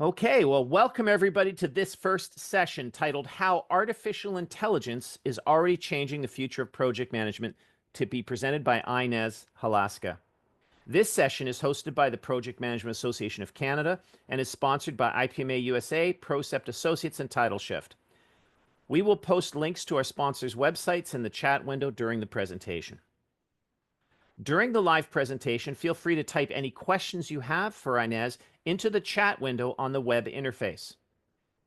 Okay, well, welcome everybody to this first session titled How Artificial Intelligence is Already Changing the Future of Project Management, to be presented by Inez Halaska. This session is hosted by the Project Management Association of Canada and is sponsored by IPMA USA, Procept Associates, and Title Shift. We will post links to our sponsors' websites in the chat window during the presentation. During the live presentation, feel free to type any questions you have for Inez into the chat window on the web interface.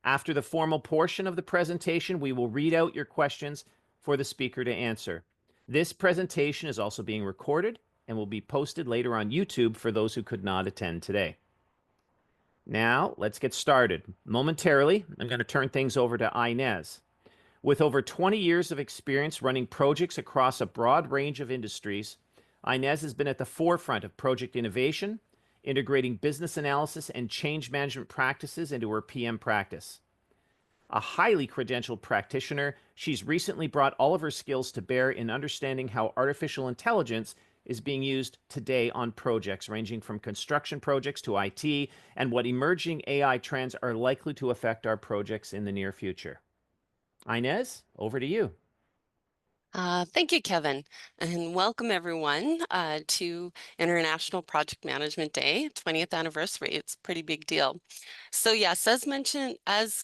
After the formal portion of the presentation, we will read out your questions for the speaker to answer. This presentation is also being recorded and will be posted later on YouTube for those who could not attend today. Now, let's get started. Momentarily, I'm going to turn things over to Inez. With over 20 years of experience running projects across a broad range of industries, Inez has been at the forefront of project innovation, integrating business analysis and change management practices into her PM practice. A highly credentialed practitioner, she's recently brought all of her skills to bear in understanding how artificial intelligence is being used today on projects ranging from construction projects to IT, and what emerging AI trends are likely to affect our projects in the near future. Inez, over to you. Thank you, Kevin, and welcome everyone to International Project Management Day, 20th anniversary. It's a pretty big deal. So yes, as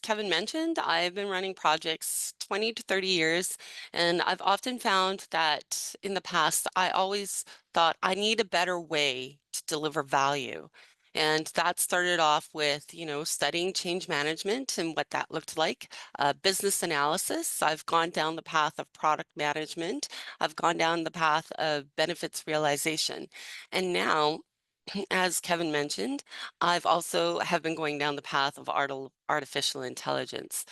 Kevin mentioned, I've been running projects 20 to 30 years, and I've often found that in the past, I always thought I need a better way to deliver value. And that started off with, studying change management and what that looked like, business analysis. I've gone down the path of product management. I've gone down the path of benefits realization. And now, as Kevin mentioned, I've also have been going down the path of artificial intelligence.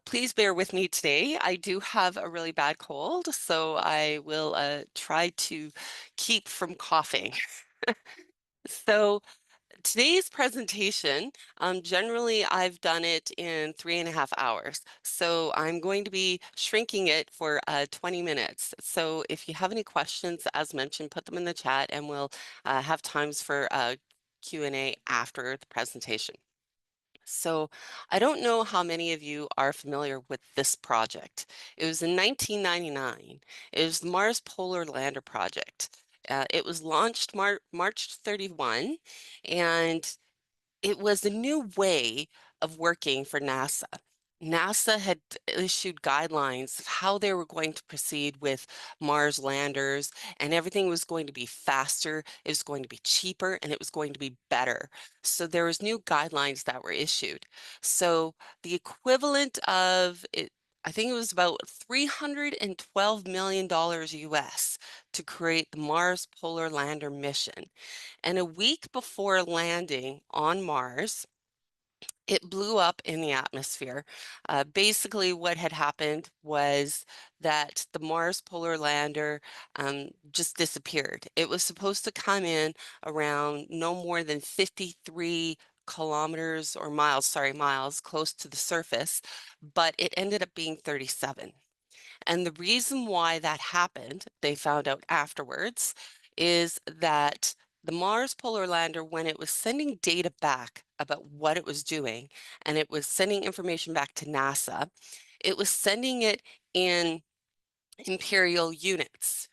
Please bear with me today. I do have a really bad cold, so I will try to keep from coughing. So today's presentation, generally I've done it in 3.5 hours. So I'm going to be shrinking it for 20 minutes. So if you have any questions, as mentioned, put them in the chat and we'll have times for Q&A after the presentation. So I don't know how many of you are familiar with this project. It was in 1999. It was the Mars Polar Lander project. It was launched March 31, and it was a new way of working for NASA. NASA had issued guidelines of how they were going to proceed with Mars landers, and everything was going to be faster, it was going to be cheaper, and it was going to be better. So there was new guidelines that were issued. So the equivalent of it, I think it was about $312 million US to create the Mars Polar Lander mission. And a week before landing on Mars, it blew up in the atmosphere. Basically, what had happened was that the Mars Polar Lander just disappeared. It was supposed to come in around no more than 53 kilometers or miles, sorry, miles close to the surface, but it ended up being 37. And the reason why that happened, they found out afterwards, is that the Mars Polar Lander, when it was sending data back about what it was doing, and it was sending information back to NASA, it was sending it in imperial units.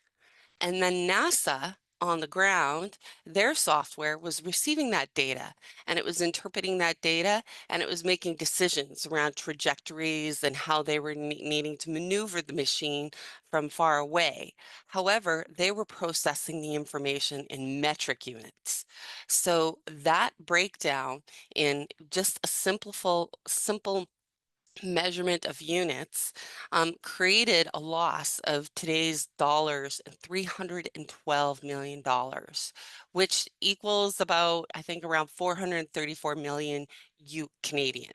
And then NASA on the ground, their software was receiving that data, and it was interpreting that data, and it was making decisions around trajectories and how they were needing to maneuver the machine from far away. However, they were processing the information in metric units. So that breakdown in just a simple measurement of units created a loss of today's dollars, $312 million, which equals about, I think, around 434 million Canadian.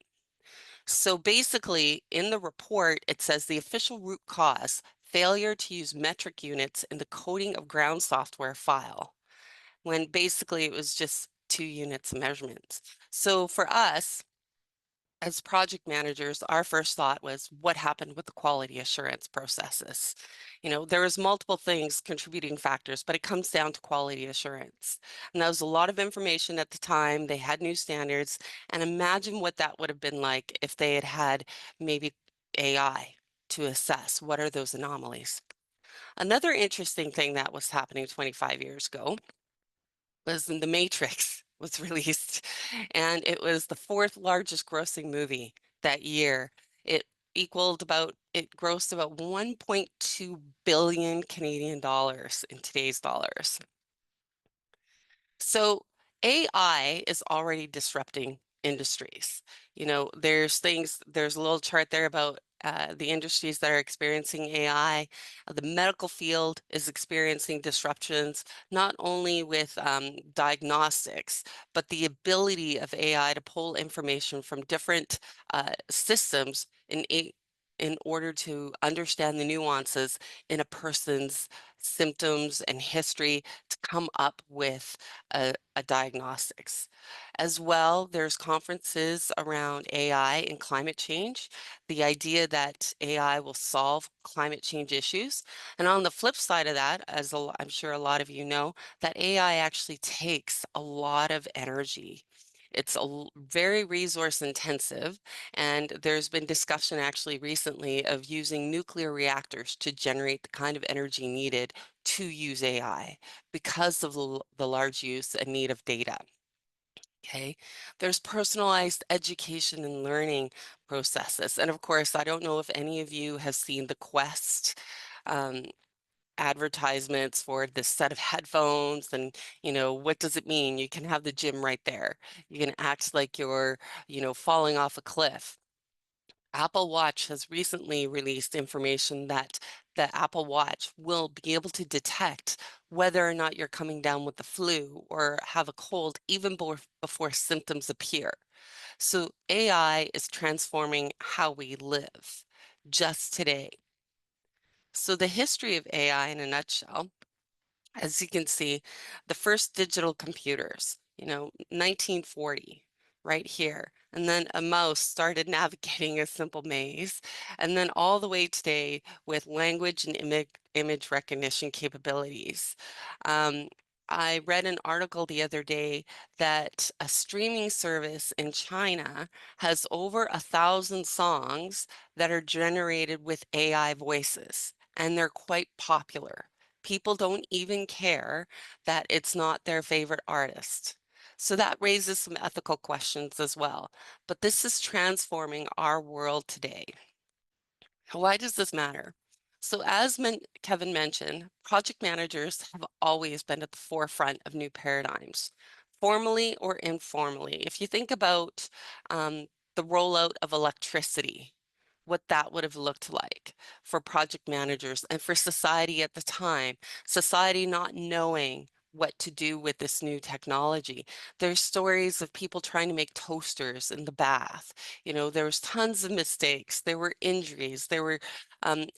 So basically, in the report, it says the official root cause, failure to use metric units in the coding of ground software file, when basically it was just 2 units of measurements. So for us, as project managers, our first thought was what happened with the quality assurance processes. There was multiple things, contributing factors, but it comes down to quality assurance. And that was a lot of information at the time. They had new standards. And imagine what that would have been like if they had had maybe AI to assess what are those anomalies. Another interesting thing that was happening 25 years ago was in The Matrix was released, and it was the fourth largest grossing movie that year. It grossed about 1.2 billion Canadian dollars in today's dollars. So AI is already disrupting industries. There's a little chart there about the industries that are experiencing AI. The medical field is experiencing disruptions, not only with diagnostics, but the ability of AI to pull information from different systems in order to understand the nuances in a person's symptoms and history to come up with a diagnostics. As well, there's conferences around AI and climate change, the idea that AI will solve climate change issues. And on the flip side of that, I'm sure a lot of you know, that AI actually takes a lot of energy. It's very resource intensive, and there's been discussion actually recently of using nuclear reactors to generate the kind of energy needed to use AI because of the large use and need of data. Okay, there's personalized education and learning processes. And of course, I don't know if any of you have seen the Quest um, advertisements for this set of headphones, and what does it mean? You can have the gym right there. You can act like you're falling off a cliff. Apple Watch has recently released information that the Apple Watch will be able to detect whether or not you're coming down with the flu or have a cold even before symptoms appear. So AI is transforming how we live just today. So the history of AI in a nutshell, as you can see, the first digital computers, 1940, right here. And then a mouse started navigating a simple maze. And then all the way today with language and image recognition capabilities. Um, I read an article the other day that a streaming service in China has over 1,000 songs that are generated with AI voices, and they're quite popular. People don't even care that it's not their favorite artist. So that raises some ethical questions as well. But this is transforming our world today. Why does this matter? So as Kevin mentioned, project managers have always been at the forefront of new paradigms, formally or informally. If you think about the rollout of electricity, what that would have looked like for project managers and for society at the time, society not knowing what to do with this new technology. There's stories of people trying to make toasters in the bath. There was tons of mistakes. There were injuries. There were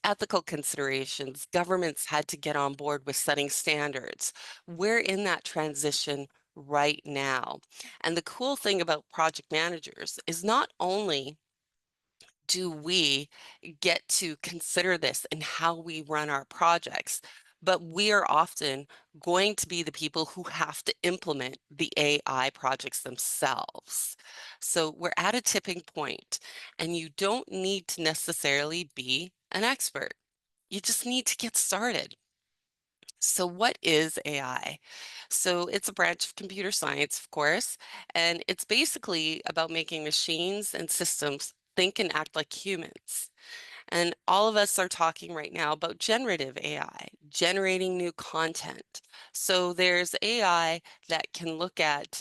ethical considerations. Governments had to get on board with setting standards. We're in that transition right now. And the cool thing about project managers is not only do we get to consider this in how we run our projects, but we are often going to be the people who have to implement the AI projects themselves. So we're at a tipping point, and you don't need to necessarily be an expert. You just need to get started. So what is AI? So it's a branch of computer science, of course, and it's basically about making machines and systems think and act like humans. And all of us are talking right now about generative AI, generating new content. So there's AI that can look at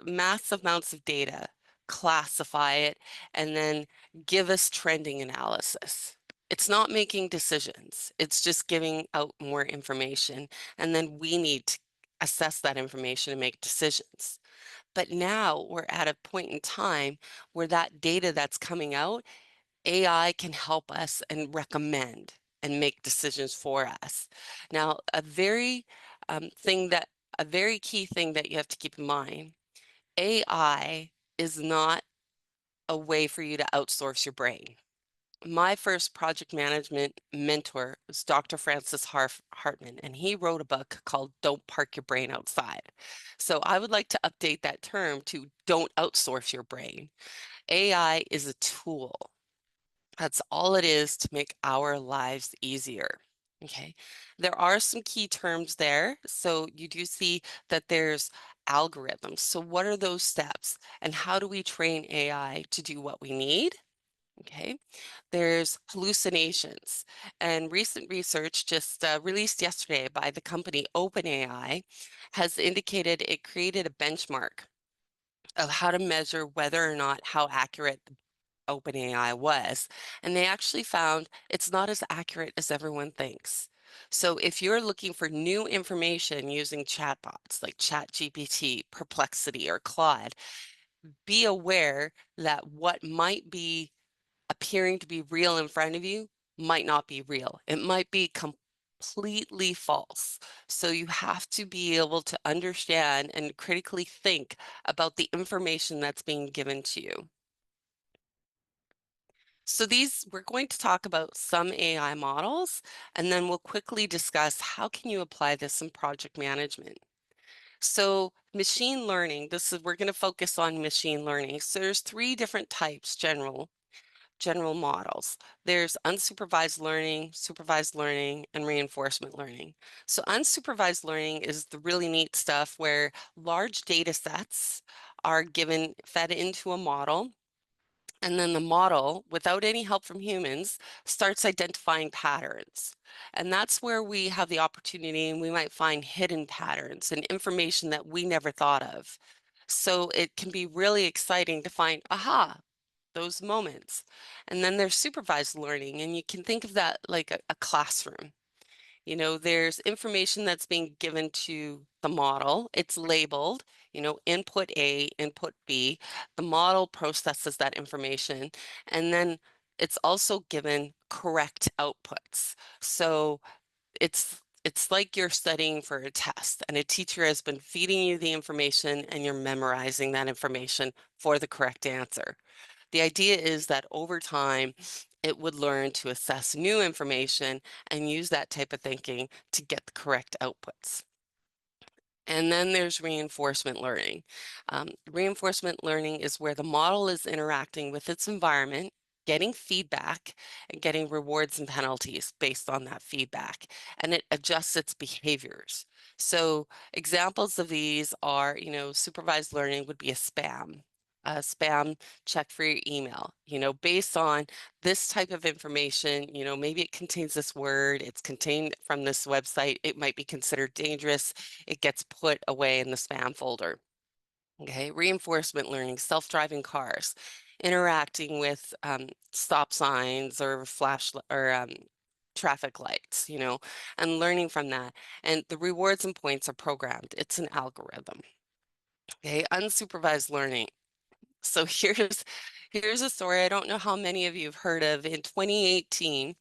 massive amounts of data, classify it, and then give us trending analysis. It's not making decisions. It's just giving out more information. And then we need to assess that information and make decisions. But now we're at a point in time where that data that's coming out, AI can help us and recommend and make decisions for us. Now, a very key thing that you have to keep in mind, AI is not a way for you to outsource your brain. My first project management mentor was Dr. Francis Hartman, and he wrote a book called Don't Park Your Brain Outside. So I would like to update that term to don't outsource your brain. AI is a tool. That's all it is to make our lives easier. Okay, there are some key terms there. So you do see that there's algorithms. So what are those steps? And how do we train AI to do what we need? Okay, there's hallucinations. And recent research just released yesterday by the company OpenAI has indicated it created a benchmark of how to measure whether or not how accurate OpenAI was, and they actually found it's not as accurate as everyone thinks. So if you're looking for new information using chatbots like ChatGPT, Perplexity, or Claude, be aware that what might be appearing to be real in front of you might not be real. It might be completely false. So you have to be able to understand and critically think about the information that's being given to you. So we're going to talk about some AI models, and then we'll quickly discuss how can you apply this in project management. So machine learning, we're going to focus on machine learning. So there's three different types, general models. There's unsupervised learning, supervised learning, and reinforcement learning. So unsupervised learning is the really neat stuff where large data sets are fed into a model. And then the model, without any help from humans, starts identifying patterns. And that's where we have the opportunity and we might find hidden patterns and information that we never thought of. So it can be really exciting to find, aha, those moments. And then there's supervised learning, and you can think of that like a classroom. You know, there's information that's being given to the model. It's labeled, input A, input B. The model processes that information, and then it's also given correct outputs. So it's like you're studying for a test, and a teacher has been feeding you the information, and you're memorizing that information for the correct answer. The idea is that over time, it would learn to assess new information and use that type of thinking to get the correct outputs. And then there's reinforcement learning. Reinforcement learning is where the model is interacting with its environment, getting feedback, and getting rewards and penalties based on that feedback, and it adjusts its behaviors. So examples of these are, supervised learning would be a spam check for your email, based on this type of information, maybe it contains this word, it's contained from this website, it might be considered dangerous, it gets put away in the spam folder. Okay, reinforcement learning, self-driving cars, interacting with stop signs or traffic lights, and learning from that. And the rewards and points are programmed. It's an algorithm. Okay, unsupervised learning. So here's a story I don't know how many of you have heard of. In 2018,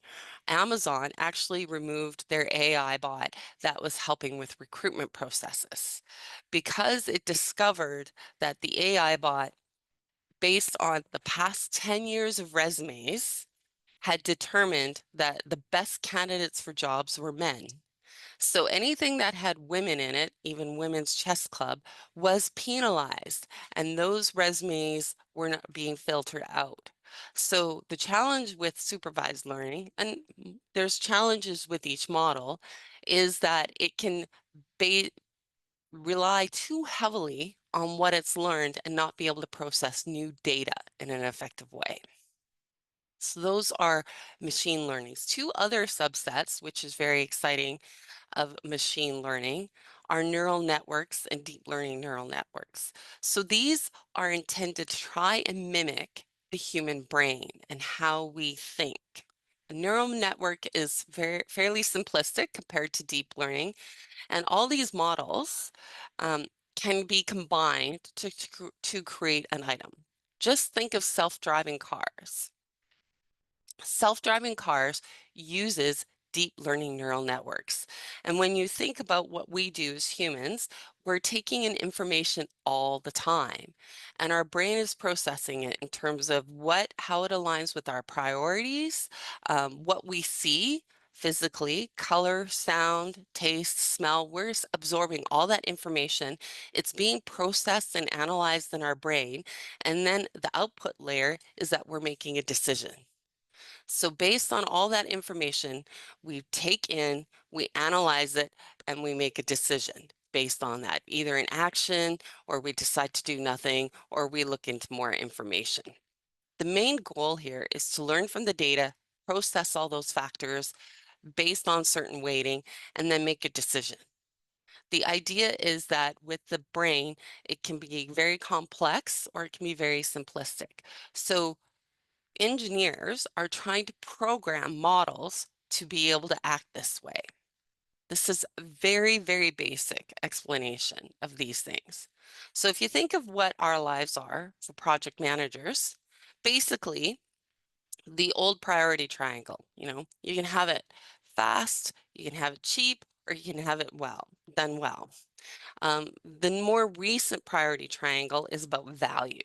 Amazon actually removed their AI bot that was helping with recruitment processes because it discovered that the AI bot, based on the past 10 years of resumes, had determined that the best candidates for jobs were men. So anything that had women in it, even Women's Chess Club, was penalized, and those resumes were not being filtered out. So the challenge with supervised learning, and there's challenges with each model, is that it can rely too heavily on what it's learned and not be able to process new data in an effective way. So those are machine learnings. Two other subsets, which is very exciting, of machine learning are neural networks and deep learning neural networks. So these are intended to try and mimic the human brain and how we think. A neural network is fairly simplistic compared to deep learning, and all these models can be combined to create an item. Just think of self-driving cars. Self-driving cars uses deep learning neural networks. And when you think about what we do as humans, we're taking in information all the time. and our brain is processing it in terms of how it aligns with our priorities, what we see physically, color, sound, taste, smell. We're absorbing all that information. It's being processed and analyzed in our brain. And then the output layer is that we're making a decision. So based on all that information, we take in, we analyze it, and we make a decision based on that, either an action, or we decide to do nothing, or we look into more information. The main goal here is to learn from the data, process all those factors based on certain weighting, and then make a decision. The idea is that with the brain, it can be very complex or it can be very simplistic. So engineers are trying to program models to be able to act this way. This is a very, very basic explanation of these things. So if you think of what our lives are for project managers, basically the old priority triangle, you can have it fast, you can have it cheap, or you can have it done well. The more recent priority triangle is about value.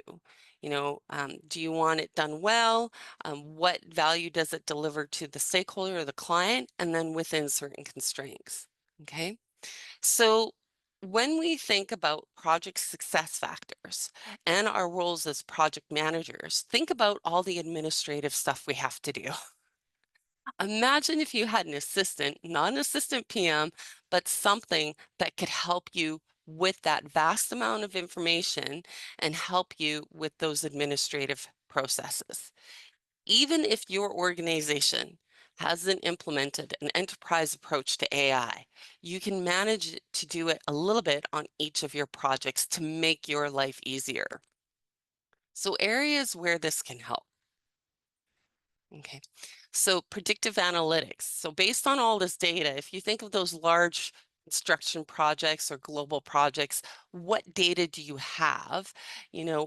Do you want it done well? What value does it deliver to the stakeholder or the client? And then within certain constraints. Okay. So when we think about project success factors and our roles as project managers, think about all the administrative stuff we have to do. Imagine if you had an assistant, not an assistant PM, but something that could help you with that vast amount of information and help you with those administrative processes. Even if your organization hasn't implemented an enterprise approach to AI, you can manage to do it a little bit on each of your projects to make your life easier. So areas where this can help. Okay, so predictive analytics. So based on all this data, if you think of those large construction projects or global projects, what data do you have?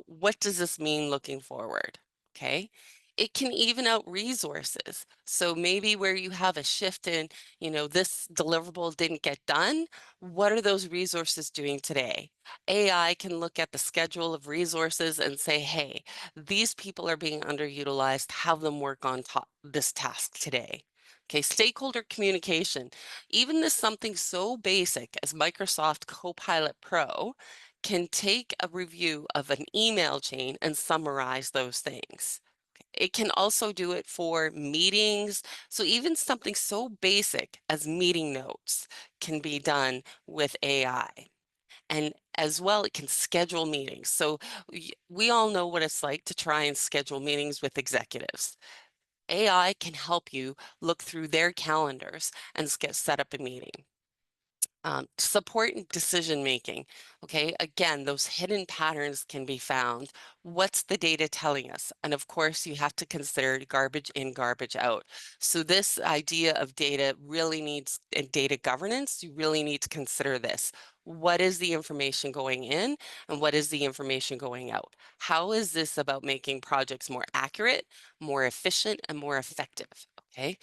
What does this mean looking forward? Okay. It can even out resources. So maybe where you have a shift in, this deliverable didn't get done, what are those resources doing today? AI can look at the schedule of resources and say, hey, these people are being underutilized, have them work on this task today. Okay, stakeholder communication. Even this something so basic as Microsoft Copilot Pro can take a review of an email chain and summarize those things. It can also do it for meetings. So even something so basic as meeting notes can be done with AI. And as well, it can schedule meetings. So we all know what it's like to try and schedule meetings with executives. AI can help you look through their calendars and get set up a meeting. Support and decision making. Okay, again, those hidden patterns can be found. What's the data telling us? And of course, you have to consider garbage in, garbage out. So this idea of data really needs, and data governance, you really need to consider this. What is the information going in and what is the information going out? How is this about making projects more accurate, more efficient, and more effective? Okay.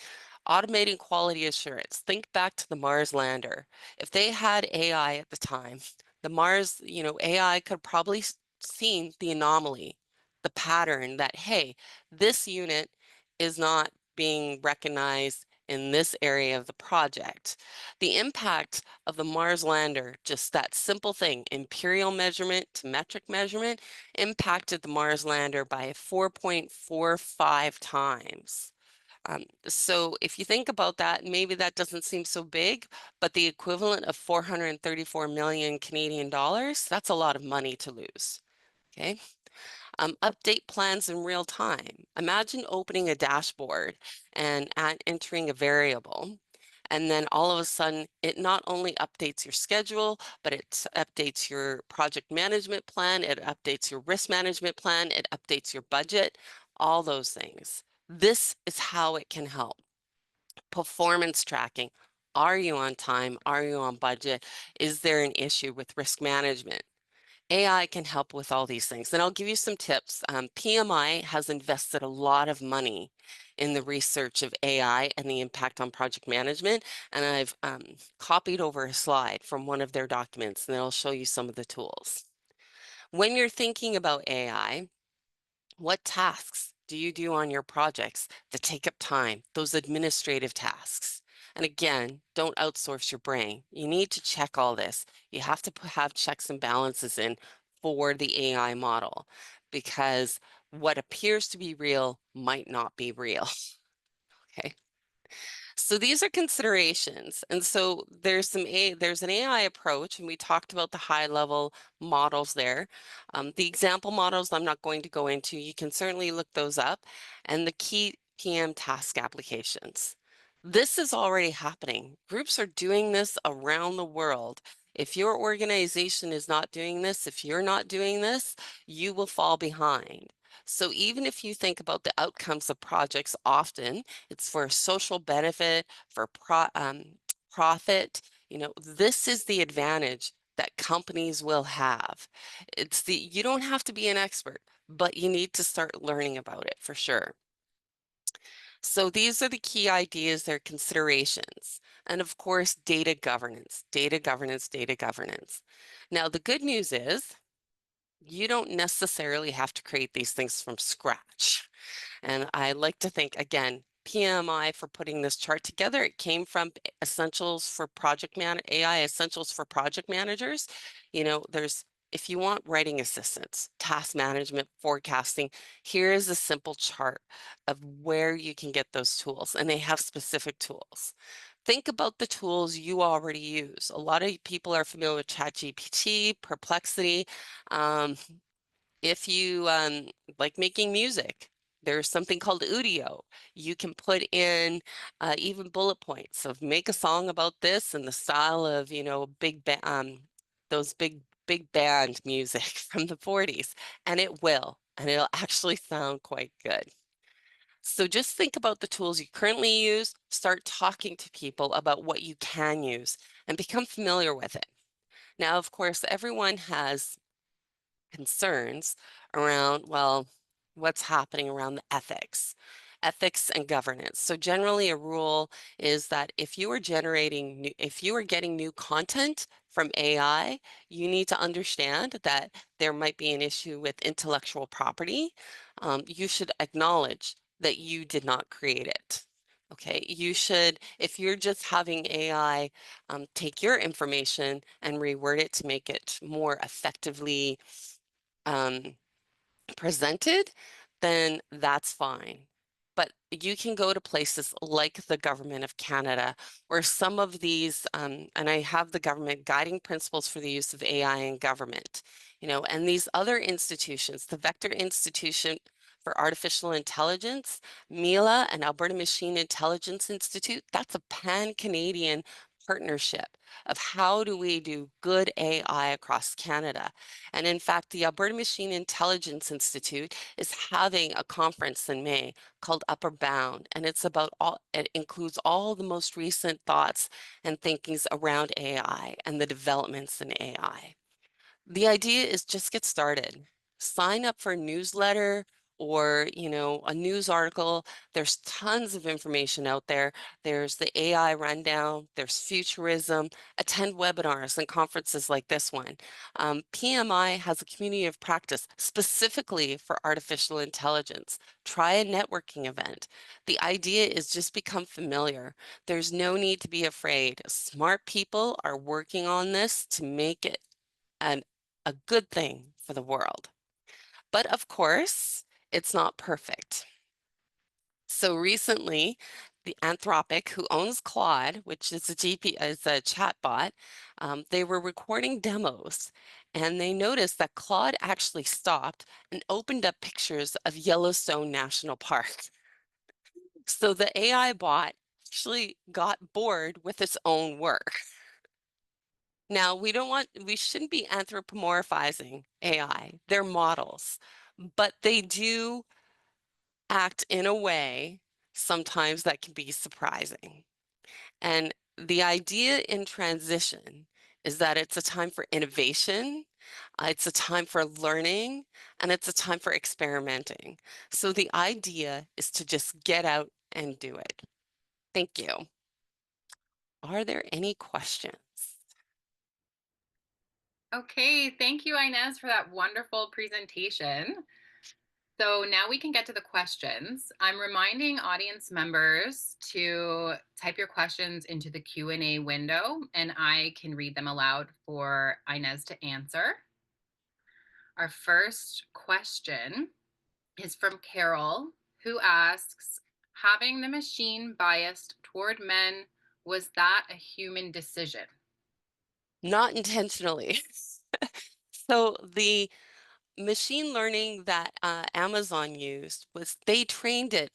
Automating quality assurance. Think back to the Mars lander. If they had AI at the time, the Mars, AI could probably seen the anomaly, the pattern that, hey, this unit is not being recognized in this area of the project. The impact of the Mars lander, just that simple thing, imperial measurement to metric measurement, impacted the Mars lander by 4.45 times. So if you think about that, maybe that doesn't seem so big, but the equivalent of 434 million Canadian dollars, that's a lot of money to lose. Okay. Update plans in real time. Imagine opening a dashboard and entering a variable. And then all of a sudden, it not only updates your schedule, but it updates your project management plan, it updates your risk management plan, it updates your budget, all those things. This is how it can help. Performance tracking. Are you on time? Are you on budget? Is there an issue with risk management? AI can help with all these things. And I'll give you some tips. PMI has invested a lot of money in the research of AI and the impact on project management. And I've copied over a slide from one of their documents, and I'll show you some of the tools. When you're thinking about AI, what tasks do you do on your projects that take up time, those administrative tasks? And again, don't outsource your brain. You need to check all this. You have to have checks and balances in for the AI model because what appears to be real might not be real. Okay. So these are considerations. And so there's an AI approach, and we talked about the high level models there. The example models I'm not going to go into, you can certainly look those up, and the key PM task applications. This is already happening. Groups are doing this around the world. If your organization is not doing this, if you're not doing this, you will fall behind. So even if you think about the outcomes of projects often, it's for a social benefit, for profit. This is the advantage that companies will have. You don't have to be an expert, but you need to start learning about it for sure. So these are the key ideas, their considerations. And of course, data governance, data governance, data governance. Now, the good news is you don't necessarily have to create these things from scratch. And I like to think, again, PMI for putting this chart together. It came from Essentials for AI Essentials for Project Managers. If you want writing assistance, task management, forecasting, here is a simple chart of where you can get those tools, and they have specific tools. Think about the tools you already use. A lot of people are familiar with ChatGPT, Perplexity. If you like making music, there's something called Udio. You can put in even bullet points of make a song about this and the style of, those big band music from the 40s, and it will, and it'll actually sound quite good. So just think about the tools you currently use, start talking to people about what you can use, and become familiar with it. Now, of course, everyone has concerns around, well, what's happening around the ethics and governance. So generally a rule is that if you are getting new content from AI, you need to understand that there might be an issue with intellectual property. You should acknowledge that you did not create it. Okay, if you're just having AI take your information and reword it to make it more effectively presented, then that's fine. But you can go to places like the Government of Canada, where some of these, and I have the government guiding principles for the use of AI in government, and these other institutions, the Vector Institution for Artificial Intelligence, MILA, and Alberta Machine Intelligence Institute, that's a pan-Canadian partnership of how do we do good AI across Canada. And in fact, the Alberta Machine Intelligence Institute is having a conference in May called Upper Bound, and it includes all the most recent thoughts and thinkings around AI and the developments in AI. The idea is just get started. Sign up for a newsletter or, a news article. There's tons of information out there. There's the AI rundown, there's futurism, attend webinars and conferences like this one. PMI has a community of practice specifically for artificial intelligence. Try a networking event. The idea is just become familiar. There's no need to be afraid. Smart people are working on this to make it a good thing for the world. But of course, it's not perfect. So recently, the Anthropic, who owns Claude, which is a chatbot, they were recording demos, and they noticed that Claude actually stopped and opened up pictures of Yellowstone National Park. So the AI bot actually got bored with its own work. Now, we shouldn't be anthropomorphizing AI. They're models, but they do act in a way sometimes that can be surprising. And the idea in transition is that it's a time for innovation, it's a time for learning, and it's a time for experimenting. So the idea is to just get out and do it. Thank you. Are there any questions? Okay, thank you, Inez, for that wonderful presentation. So now we can get to the questions. I'm reminding audience members to type your questions into the Q&A window, and I can read them aloud for Inez to answer. Our first question is from Carol, who asks, having the machine biased toward men, was that a human decision? Not intentionally. So the machine learning that Amazon used was they trained it.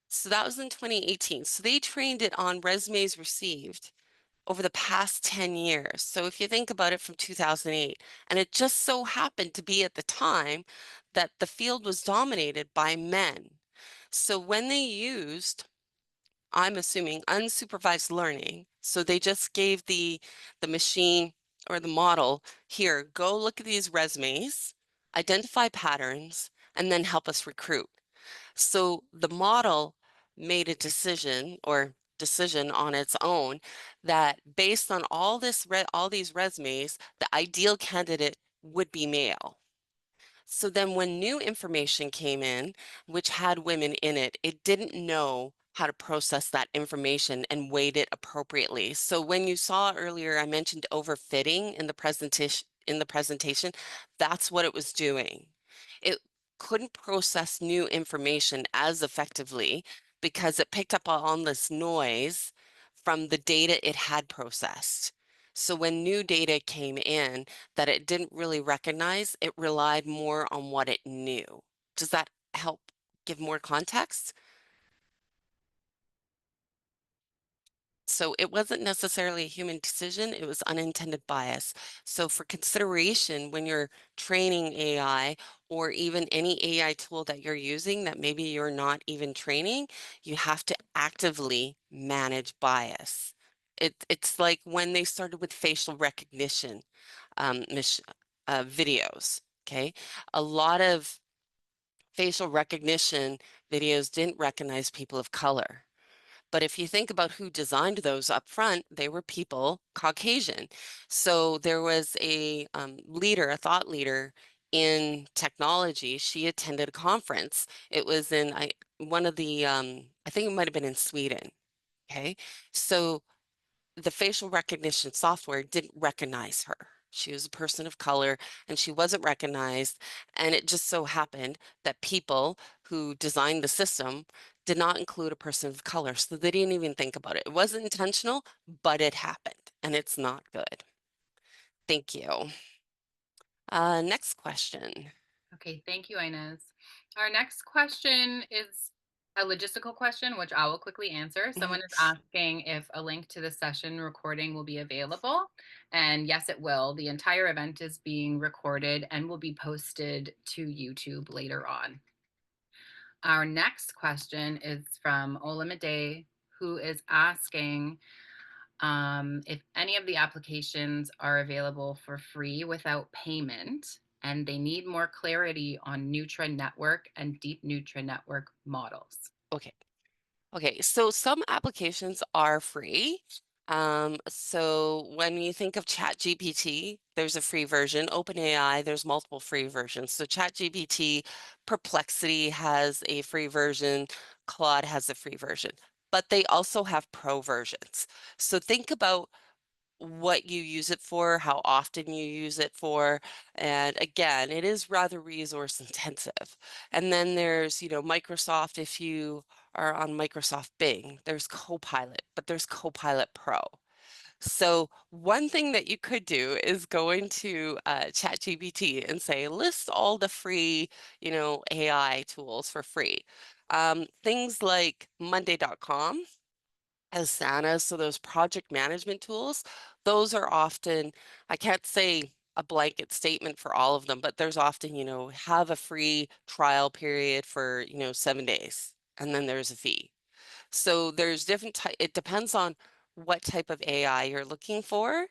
So that was in 2018. So they trained it on resumes received over the past 10 years. So if you think about it from 2008, and it just so happened to be at the time that the field was dominated by men. So when they used, I'm assuming, unsupervised learning, so they just gave the machine or the model, here, go look at these resumes, identify patterns, and then help us recruit. So the model made a decision on its own that based on all these resumes, the ideal candidate would be male. So then when new information came in, which had women in it, it didn't know how to process that information and weight it appropriately. So when you saw earlier, I mentioned overfitting in the presentation, that's what it was doing. It couldn't process new information as effectively because it picked up on this noise from the data it had processed. So when new data came in that it didn't really recognize, it relied more on what it knew. Does that help give more context? So it wasn't necessarily a human decision, it was unintended bias. So for consideration when you're training AI or even any AI tool that you're using that maybe you're not even training, you have to actively manage bias. It's like when they started with facial recognition um, videos, okay? A lot of facial recognition videos didn't recognize people of color. But if you think about who designed those up front, they were people Caucasian. So there was a leader, a thought leader in technology. She attended a conference. It was in one of the, I think it might have been in Sweden. Okay. So the facial recognition software didn't recognize her. She was a person of color and she wasn't recognized. And it just so happened that people who designed the system did not include a person of color. So they didn't even think about it. It wasn't intentional, but it happened and it's not good. Thank you. Next question. Okay, thank you, Inez. Our next question is a logistical question, which I will quickly answer. Mhm. Someone is asking if a link to the session recording will be available. And yes, it will. The entire event is being recorded and will be posted to YouTube later on. Our next question is from Olamide, who is asking if any of the applications are available for free without payment, and they need more clarity on Neutra network and deep Neutra network models. Okay. Okay, so some applications are free. So when you think of ChatGPT, there's a free version. OpenAI, there's multiple free versions. So ChatGPT, Perplexity has a free version, Claude has a free version, but they also have pro versions. So think about what you use it for, how often you use it for. And again, it is rather resource intensive. And then there's, Microsoft, if you are on Microsoft Bing, there's Copilot, but there's Copilot Pro. So one thing that you could do is go into ChatGPT and say, list all the free, AI tools for free. Things like Monday.com Asana, so those project management tools, those are often, I can't say a blanket statement for all of them, but there's often, have a free trial period for, 7 days, and then there's a fee. So there's different type, it depends on what type of AI you're looking for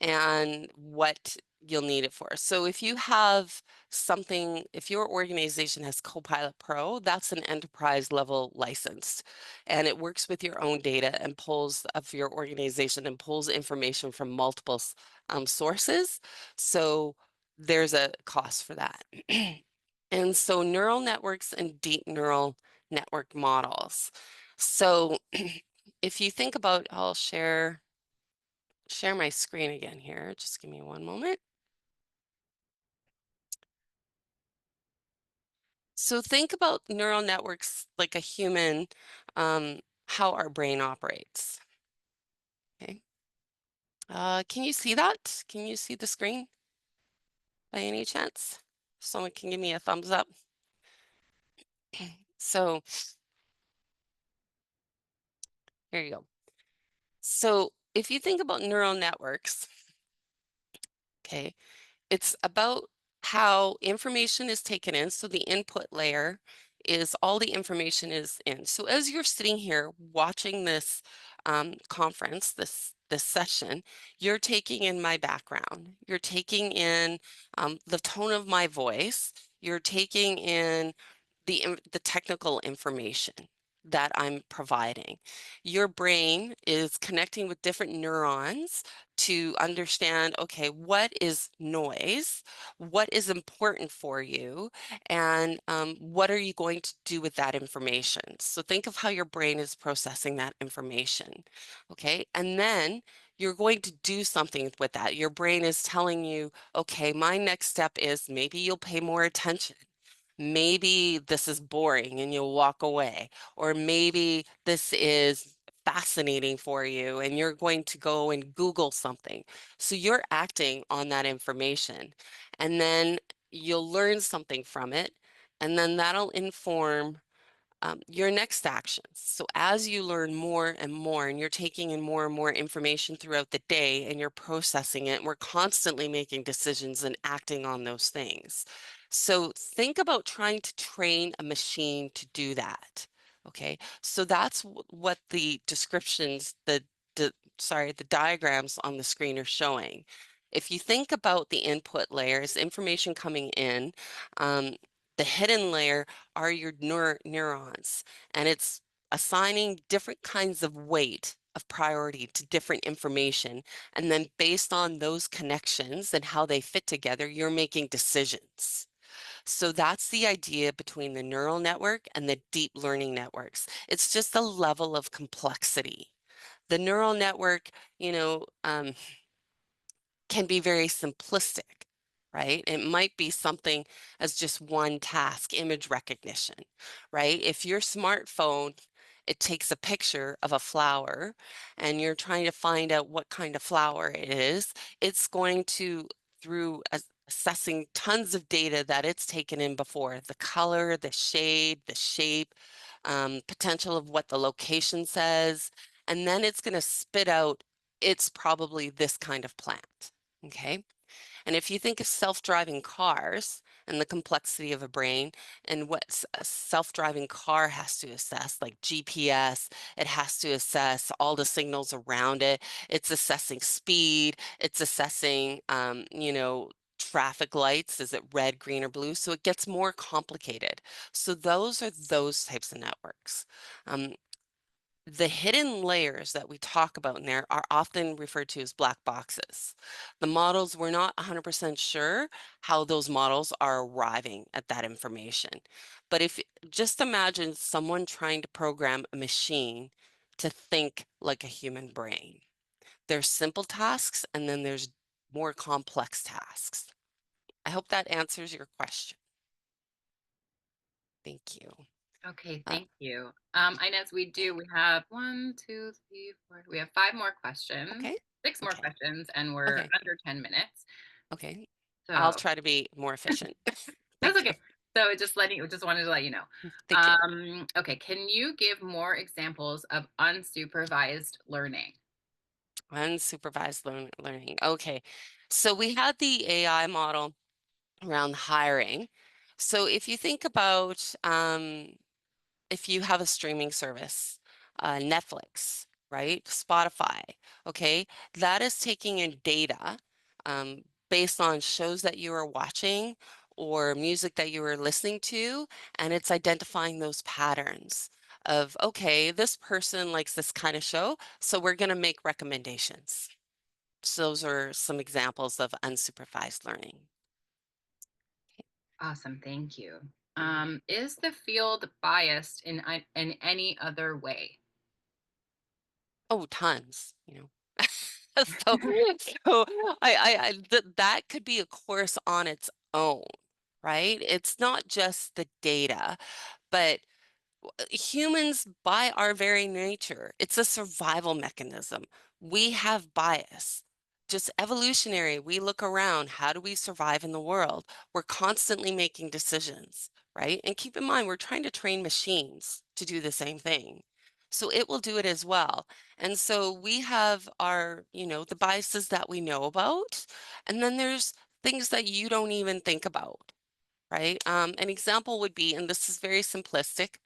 and what you'll need it for. So if you have something, if your organization has Copilot Pro, that's an enterprise level license, and it works with your own data and pulls of your organization and pulls information from multiple sources. So there's a cost for that. And so neural networks and deep neural network models. So if you think about, I'll share my screen again here. Just give me one moment. So think about neural networks like a human, how our brain operates. Okay. Can you see that? Can you see the screen by any chance? Someone can give me a thumbs up. So here you go. So if you think about neural networks, okay, it's about how information is taken in. So the input layer is all the information is in. So as you're sitting here watching this conference, this session, you're taking in my background. You're taking in the tone of my voice. You're taking in the technical information that I'm providing. Your brain is connecting with different neurons to understand, okay, what is noise? What is important for you? And what are you going to do with that information? So think of how your brain is processing that information, okay? And then you're going to do something with that. Your brain is telling you, okay, my next step is maybe you'll pay more attention. Maybe this is boring and you'll walk away, or maybe this is fascinating for you and you're going to go and Google something. So you're acting on that information, and then you'll learn something from it, and then that'll inform your next actions. So as you learn more and more, and you're taking in more and more information throughout the day and you're processing it, we're constantly making decisions and acting on those things. So think about trying to train a machine to do that. Okay, so that's what the descriptions, the diagrams on the screen are showing. If you think about the input layers, information coming in, the hidden layer are your neurons, and it's assigning different kinds of weight of priority to different information. And then based on those connections and how they fit together, you're making decisions. So that's the idea between the neural network and the deep learning networks. It's just a level of complexity. The neural network, can be very simplistic, right? It might be something as just one task, image recognition, right? If your smartphone, it takes a picture of a flower and you're trying to find out what kind of flower it is, it's going to, through assessing tons of data that it's taken in before, the color, the shade, the shape, potential of what the location says, and then it's going to spit out, it's probably this kind of plant. Okay. And if you think of self-driving cars and the complexity of a brain and what a self-driving car has to assess, like GPS, it has to assess all the signals around it. It's assessing speed. It's assessing, traffic lights. Is it red, green, or blue? So it gets more complicated. So those are those types of networks. The hidden layers that we talk about in there are often referred to as black boxes. The models, we're not 100% sure how those models are arriving at that information. But if just imagine someone trying to program a machine to think like a human brain. There's simple tasks and then there's more complex tasks. I hope that answers your question. Thank you. Okay, thank you. Inez, we have 1, 2, 3, 4. We have 5 more questions. Okay. 6 more Okay. questions, and we're Okay. under 10 minutes. Okay. So I'll try to be more efficient. that's Thank you. okay. So just wanted to let you know. Thank you. Okay, can you give more examples of unsupervised learning? Unsupervised learning. Okay. So we had the AI model around hiring. So if you think about if you have a streaming service, Netflix, right? Spotify, okay? That is taking in data based on shows that you are watching or music that you are listening to, and it's identifying those patterns of, okay, this person likes this kind of show, so we're going to make recommendations. So those are some examples of unsupervised learning. Awesome, thank you. Is the field biased in any other way? Oh, tons, you know. So, so that could be a course on its own, right? It's not just the data, but humans, by our very nature, it's a survival mechanism. We have bias. Just evolutionary, we look around, how do we survive in the world? We're constantly making decisions, right? And keep in mind, we're trying to train machines to do the same thing. So it will do it as well. And so we have our, the biases that we know about, and then there's things that you don't even think about, right? An example would be, and this is very simplistic,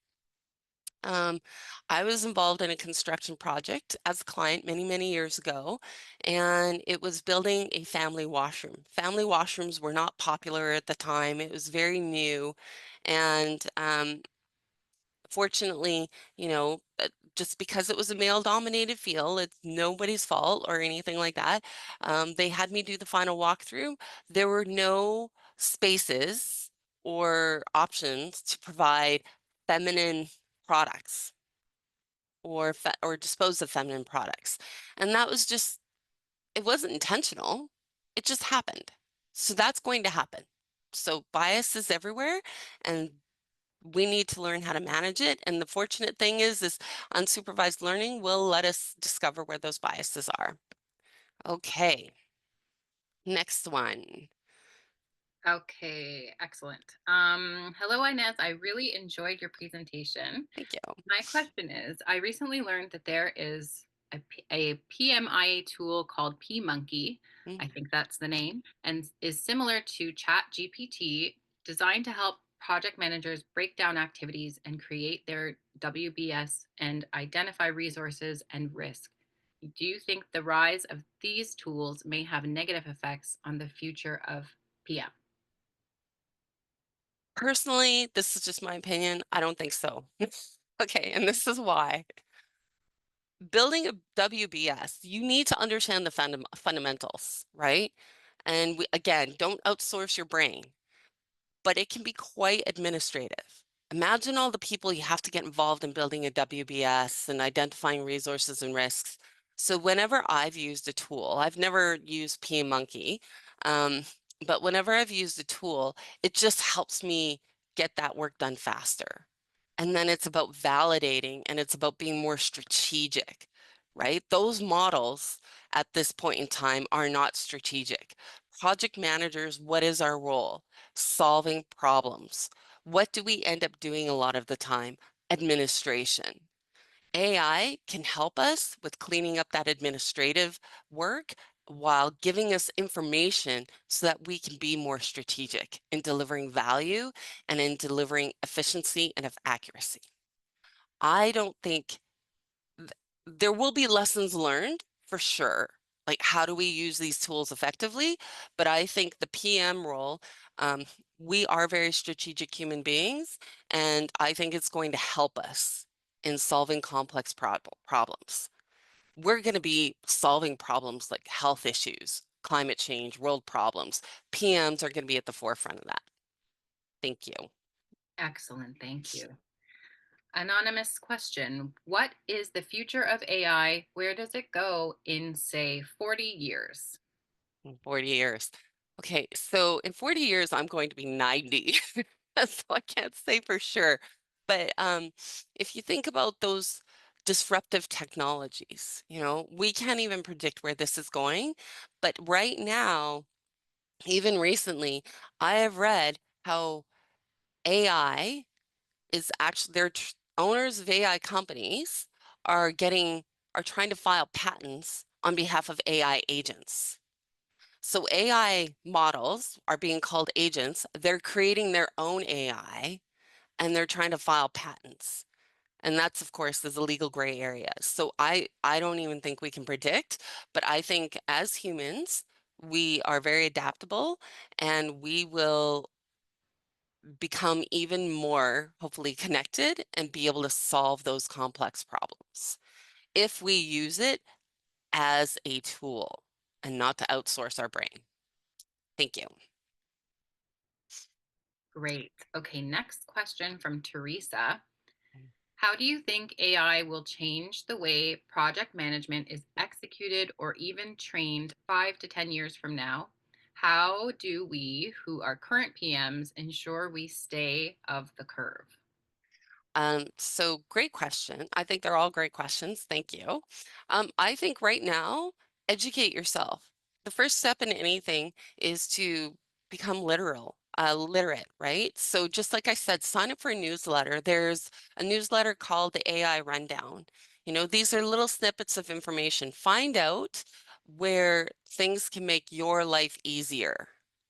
I was involved in a construction project as a client many, many years ago, and it was building a family washroom. Family washrooms were not popular at the time. It was very new. And fortunately, just because it was a male-dominated field, it's nobody's fault or anything like that. They had me do the final walkthrough. There were no spaces or options to provide feminine products or dispose of feminine products. And that was just, it wasn't intentional. It just happened. So that's going to happen. So bias is everywhere, and we need to learn how to manage it. And the fortunate thing is unsupervised learning will let us discover where those biases are. Okay, next one. Okay, excellent. Hello, Inez. I really enjoyed your presentation. Thank you. My question is, I recently learned that there is a PMI tool called PMonkey, I think that's the name, and is similar to ChatGPT, designed to help project managers break down activities and create their WBS and identify resources and risk. Do you think the rise of these tools may have negative effects on the future of PM? Personally, this is just my opinion. I don't think so. Okay, and this is why. Building a WBS, you need to understand the fundamentals, right? And again, don't outsource your brain, but it can be quite administrative. Imagine all the people you have to get involved in building a WBS and identifying resources and risks. So whenever I've used a tool, I've never used PMonkey, but whenever I've used a tool, it just helps me get that work done faster. And then it's about validating, and it's about being more strategic, right? Those models at this point in time are not strategic. Project managers, what is our role? Solving problems. What do we end up doing a lot of the time? Administration. AI can help us with cleaning up that administrative work while giving us information so that we can be more strategic in delivering value and in delivering efficiency and accuracy. I don't think there will be lessons learned for sure. Like, how do we use these tools effectively? But I think the PM role, we are very strategic human beings, and I think it's going to help us in solving complex problems. We're going to be solving problems like health issues, climate change, world problems. PMs are going to be at the forefront of that. Thank you. Excellent, thank you. Anonymous question. What is the future of AI? Where does it go in, say, 40 years? 40 years. Okay, so in 40 years, I'm going to be 90. So I can't say for sure. But if you think about those disruptive technologies, we can't even predict where this is going. But right now, even recently, I have read how AI is actually, owners of AI companies are trying to file patents on behalf of AI agents. So AI models are being called agents. They're creating their own AI, and they're trying to file patents. And that's, of course, is a legal gray area. So I don't even think we can predict, but I think as humans, We are very adaptable, and we will become even more, hopefully, connected and be able to solve those complex problems if we use it as a tool and not to outsource our brain. Thank you. Great. Okay, next question from Teresa. How do you think AI will change the way project management is executed or even trained 5 to 10 years from now? How do we, who are current PMs, ensure we stay of the curve? So great question. I think they're all great questions. Thank you. I think right now, educate yourself. The first step in anything is to become literate, right? So just like I said, sign up for a newsletter. There's a newsletter called the AI Rundown. You know, these are little snippets of information. Find out where things can make your life easier.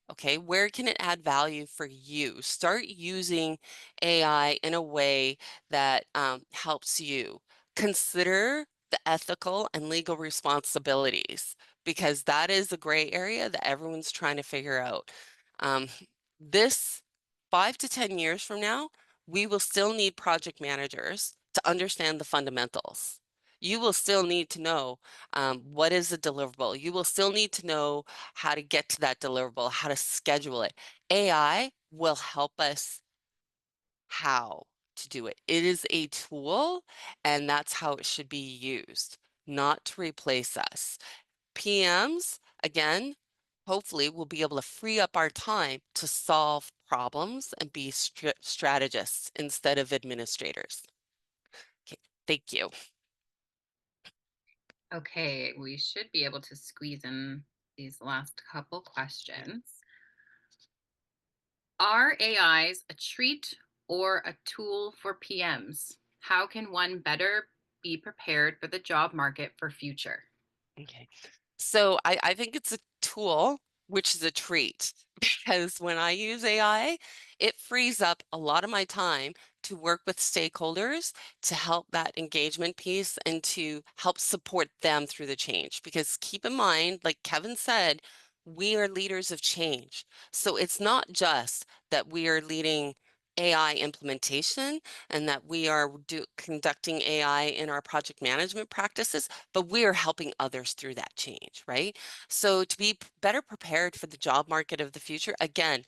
Okay, where can it add value for you? Start using AI in a way that helps you. Consider the ethical and legal responsibilities, because that is a gray area that everyone's trying to figure out. Um, this 5 to 10 years from now, we will still need project managers to understand the fundamentals. You will still need to know what is a deliverable. You will still need to know how to get to that deliverable, how to schedule it. AI will help us how to do it. It is a tool, and that's how it should be used, not to replace us. PMs, again, hopefully we'll be able to free up our time to solve problems and be strategists instead of administrators. Okay, thank you. Okay, we should be able to squeeze in these last couple questions. Are AIs a treat or a tool for PMs? How can one better be prepared for the job market for future? Okay. So I think it's a tool, which is a treat, because when I use AI, it frees up a lot of my time to work with stakeholders to help that engagement piece and to help support them through the change. Because keep in mind, like Kevin said, we are leaders of change. So it's not just that we are leading AI implementation and that we are conducting AI in our project management practices, but we are helping others through that change, right? So to be better prepared for the job market of the future, again,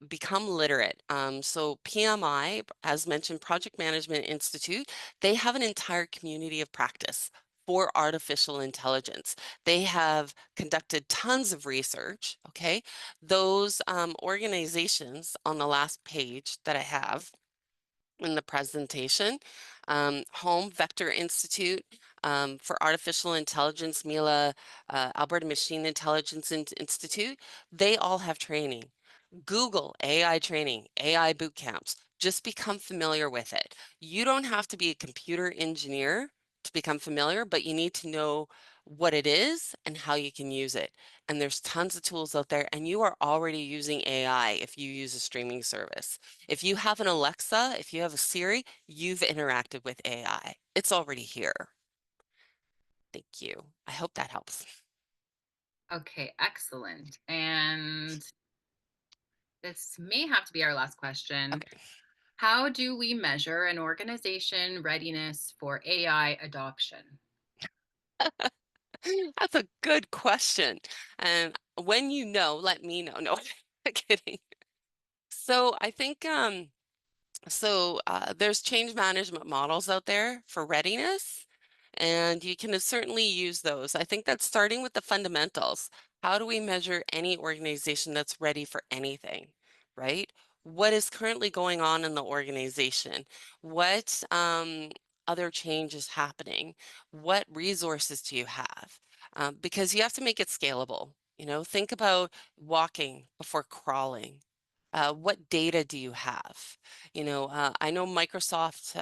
become literate. So PMI, as mentioned, Project Management Institute, they have an entire community of practice for artificial intelligence. They have conducted tons of research, okay? Those organizations on the last page that I have in the presentation, Home Vector Institute for Artificial Intelligence, Mila, Alberta Machine Intelligence Institute, they all have training. Google AI training, AI boot camps. Just become familiar with it. You don't have to be a computer engineer to become familiar, but you need to know what it is and how you can use it. And there's tons of tools out there, and you are already using AI if you use a streaming service. If you have an Alexa, if you have a Siri, you've interacted with AI. It's already here. Thank you. I hope that helps. Okay, excellent. And this may have to be our last question. Okay. How do we measure an organization readiness for AI adoption? That's a good question. And when you know, let me know. No, kidding. So I think there's change management models out there for readiness, and you can certainly use those. I think that's starting with the fundamentals. How do we measure any organization that's ready for anything, right? What is currently going on in the organization? What other change is happening? What resources do you have? Because you have to make it scalable. You know, think about walking before crawling. What data do you have? You know, I know Microsoft,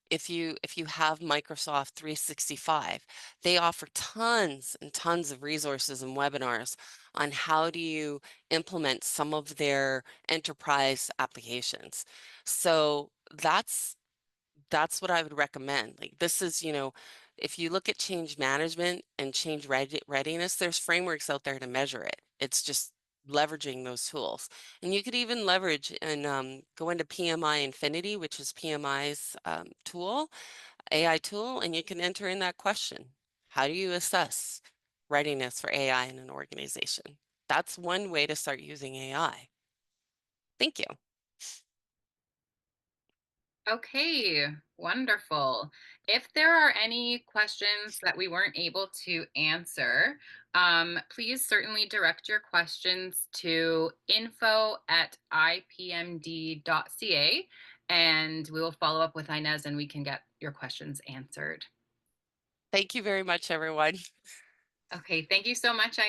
if you have Microsoft 365, they offer tons and tons of resources and webinars on how do you implement some of their enterprise applications. So that's what I would recommend. Like this is, you know, if you look at change management and change readiness, there's frameworks out there to measure it. It's just leveraging those tools. And you could even leverage and go into PMI Infinity, which is PMI's tool, AI tool, and you can enter in that question. How do you assess readiness for AI in an organization? That's one way to start using AI. Thank you. Okay, wonderful. If there are any questions that we weren't able to answer, please certainly direct your questions to info@ipmd.ca, and we will follow up with Inez and we can get your questions answered. Thank you very much, everyone. Okay, thank you so much,